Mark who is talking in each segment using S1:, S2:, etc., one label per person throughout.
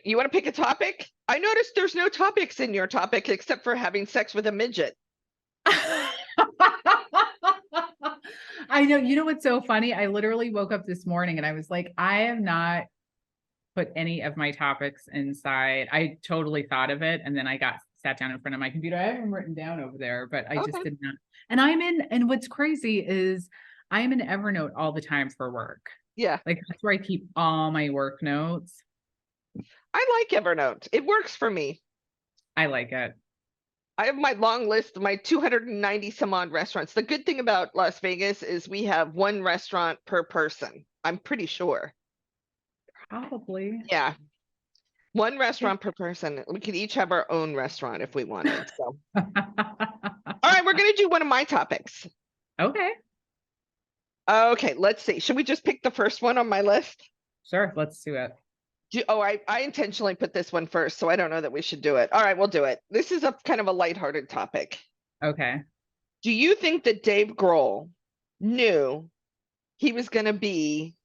S1: You want to pick a topic? I noticed there's no topics in your topic except for having sex with a midget.
S2: I know. You know what's so funny? I literally woke up this morning and I was like, I have not put any of my topics inside. I totally thought of it, and then I got sat down in front of my computer. I have them written down over there, but I just
S1: Okay.
S2: did not. And what's crazy is I am in Evernote all the time for work.
S1: Yeah,
S2: Like that's where I keep all my work notes.
S1: I like Evernote. It works for me.
S2: I like it.
S1: I have my long list, my 290 some odd restaurants. The good thing about Las Vegas is we have one restaurant per person. I'm pretty sure.
S2: Probably.
S1: Yeah, one restaurant per person. We could each have our own restaurant if we wanted. So, all right, we're gonna do one of my topics.
S2: Okay.
S1: Okay, let's see. Should we just pick the first one on my list?
S2: Sure. Let's do it.
S1: I intentionally put this one first, so I don't know that we should do it. All right, we'll do it. This is a kind of a lighthearted topic.
S2: Okay.
S1: Do you think that Dave Grohl knew he was going to be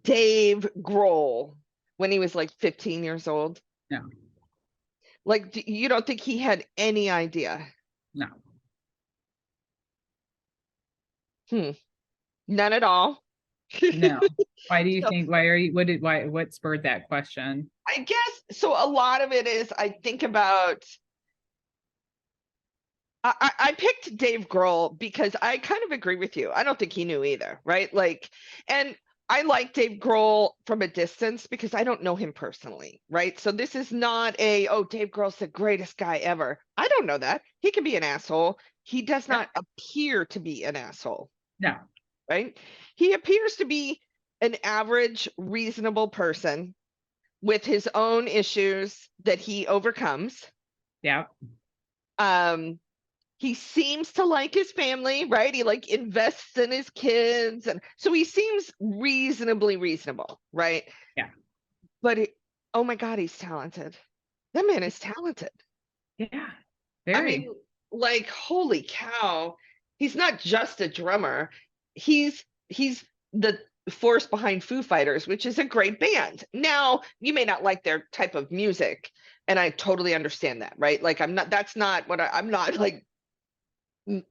S1: Dave Grohl when he was like 15 years old?
S2: No,
S1: Like, you don't think he had any idea?
S2: no,
S1: Hmm, none at all.
S2: no. Why do you
S1: So
S2: think, why are you, what did, why, what spurred that question?
S1: I guess so. A lot of it is I think about I picked Dave Grohl because I kind of agree with you. I don't think he knew either, right? Like, and I like Dave Grohl from a distance because I don't know him personally, right? So this is not oh, Dave Grohl's the greatest guy ever. I don't know that. He can be an asshole. He does
S2: Yep.
S1: not appear to be an asshole,
S2: No.
S1: right? He appears to be an average, reasonable person with his own issues that he overcomes.
S2: Yeah.
S1: Um, he seems to like his family, right? He like invests in his kids, and so he seems reasonably reasonable, right?
S2: Yeah.
S1: But oh my God, he's talented. That man is talented.
S2: Yeah.
S1: I mean,
S2: Very.
S1: like, holy cow. He's not just a drummer. He's the force behind Foo Fighters, which is a great band. Now, you may not like their type of music, and I totally understand that, right? Like that's not what I'm not like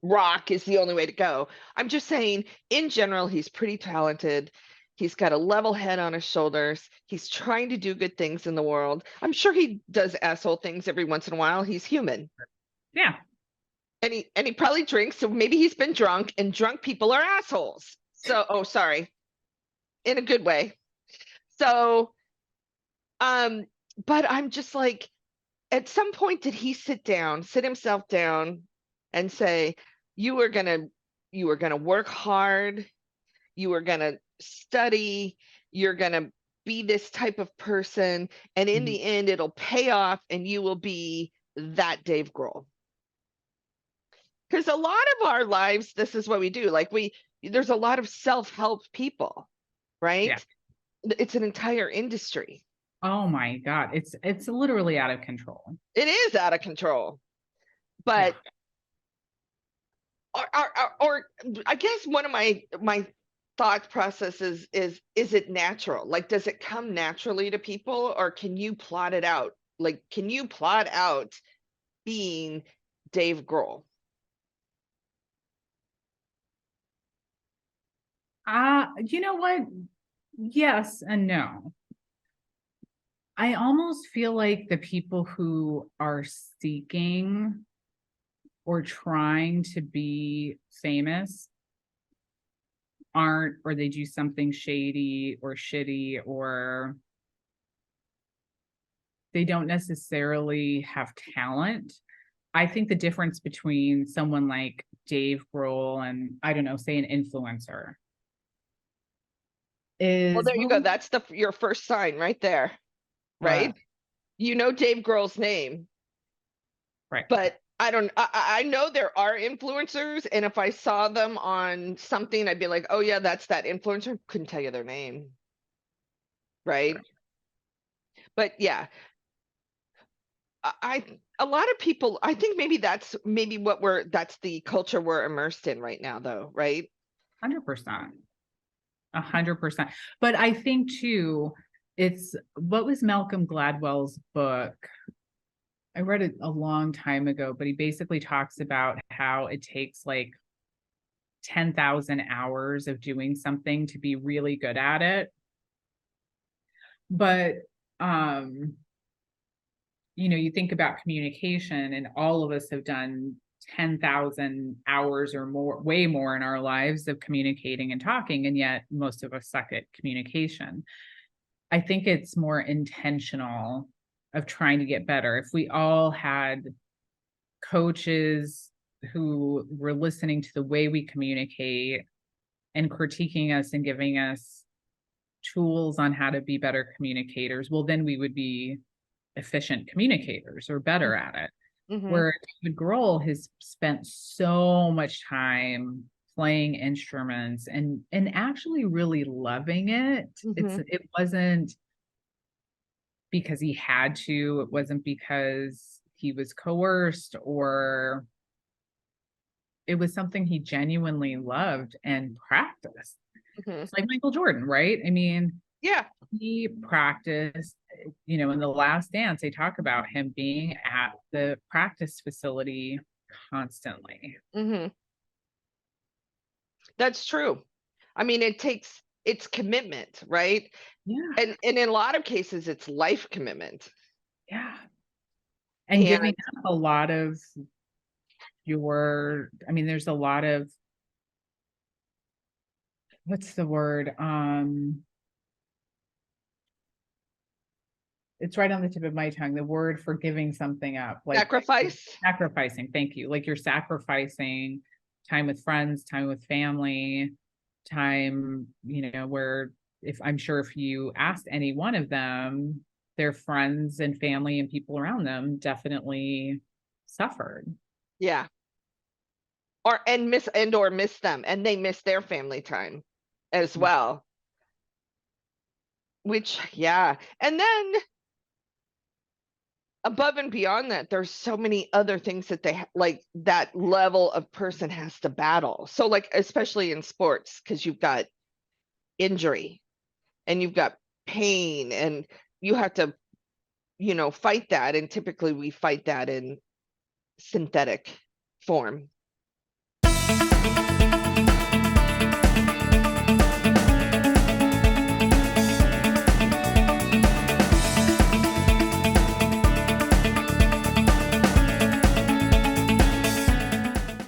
S1: rock is the only way to go. I'm just saying, in general, he's pretty talented. He's got a level head on his shoulders. He's trying to do good things in the world. I'm sure he does asshole things every once in a while. He's human.
S2: Yeah.
S1: And he probably drinks, so maybe he's been drunk, and drunk people are assholes. So, oh, sorry, in a good way. So, um, but I'm just like, at some point, did he sit himself down, and say, "You are gonna, you are gonna work hard. You are gonna study. You're gonna be this type of person, and in
S2: Mhm.
S1: the end, it'll pay off, and you will be that Dave Grohl." Because a lot of our lives, this is what we do. Like there's a lot of self-help people,
S2: Yeah.
S1: right? It's an entire industry.
S2: Oh my God. It's literally out of control.
S1: It is out of control.
S2: Yeah.
S1: But or I guess one of my thought processes is it natural? Like, does it come naturally to people, or can you plot it out? Like, can you plot out being Dave Grohl?
S2: You know what? Yes and no. I almost feel like the people who are seeking or trying to be famous aren't, or they do something shady or shitty, or they don't necessarily have talent. I think the difference between someone like Dave Grohl and, I don't know, say an influencer
S1: Well,
S2: is,
S1: there you go. That's your first sign right there, right?
S2: what?
S1: You know Dave Grohl's name,
S2: Right.
S1: but I don't. I know there are influencers, and if I saw them on something, I'd be like, "Oh yeah, that's that influencer." Couldn't tell you their name, right? But yeah, a lot of people. I think maybe that's maybe that's the culture we're immersed in right now, though, right?
S2: 100%. 100%. But I think too, It's what was Malcolm Gladwell's book? I read it a long time ago, but he basically talks about how it takes like 10,000 hours of doing something to be really good at it. But um you think about communication, and all of us have done 10,000 hours or more, way more in our lives of communicating and talking, and yet most of us suck at communication. I think it's more intentional of trying to get better. If we all had coaches who were listening to the way we communicate and critiquing us and giving us tools on how to be better communicators, well, then we would be efficient communicators or better at it.
S1: Mm-hmm.
S2: Where David Grohl has spent so much time playing instruments and actually really loving it.
S1: Mm-hmm.
S2: It wasn't because he had to, it wasn't because he was coerced, or it was something he genuinely loved and practiced.
S1: Mm-hmm.
S2: It's like Michael Jordan, right? I mean,
S1: Yeah.
S2: he practiced, in The Last Dance, they talk about him being at the practice facility constantly.
S1: Mm-hmm. That's true. I mean, it's commitment, right?
S2: Yeah.
S1: And in a lot of cases, it's life commitment.
S2: Yeah. And
S1: And
S2: giving up a lot of there's a lot of, what's the word? It's right on the tip of my tongue, the word for giving something up, like
S1: sacrifice.
S2: sacrificing. Thank you. Like you're sacrificing time with friends, time with family, time, where I'm sure if you asked any one of them, their friends and family and people around them definitely suffered.
S1: Yeah. Or miss them, and they miss their family time as well. Which, yeah. And then above and beyond that, there's so many other things that like that level of person has to battle. So like, especially in sports, because you've got injury and you've got pain, and you have to, fight that. And typically we fight that in synthetic form.